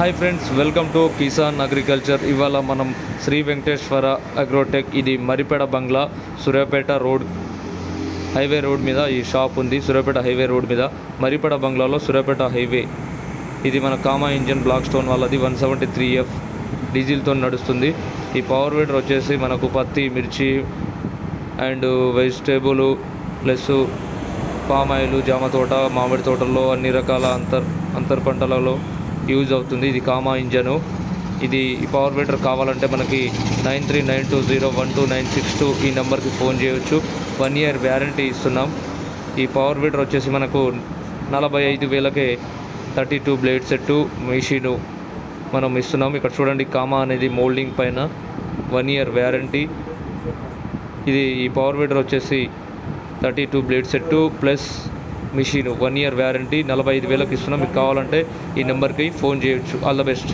Hi friends, welcome to Kisan agriculture. ఇవాళ మనం Shri Venkateswara Agrotech, ఇది మరిపెడ బంగ్లా, సూర్యాపేట రోడ్, హైవే రోడ్ మీద ఈ షాప్ ఉంది. సూర్యాపేట హైవే రోడ్ మీద మరిపెడ బంగ్లాలో సూర్యాపేట హైవే. ఇది మన కామా ఇంజన్ బ్లాక్ స్టోన్ వాళ్ళది 173F డీజిల్తో నడుస్తుంది. ఈ పవర్ వీడర్ వచ్చేసి మనకు పత్తి, మిర్చి and vegetable plus palm oil, జామ తోట, మామిడి తోటల్లో అన్ని రకాల అంతర్ పంటలలో యూజ్ అవుతుంది. ఇది కామా ఇంజను. ఇది ఈ పవర్ వీడర్ కావాలంటే మనకి 9392012962 ఈ నెంబర్కి ఫోన్ చేయవచ్చు. 1 year వ్యారంటీ ఇస్తున్నాం. ఈ పవర్ వీడర్ వచ్చేసి మనకు 45,000కే 32 బ్లేడ్ సెట్టు మెషిను మనం ఇస్తున్నాం. ఇక్కడ చూడండి, కామా అనేది మోల్డింగ్ పైన 1 year వ్యారంటీ. ఇది ఈ పవర్ వీడర్ వచ్చేసి 32 blade set plus machine 1 year warranty 45,000కి ఇస్తున్నాం. మీకు కావాలంటే ఈ నెంబర్కి ఫోన్ చేయొచ్చు. All the best.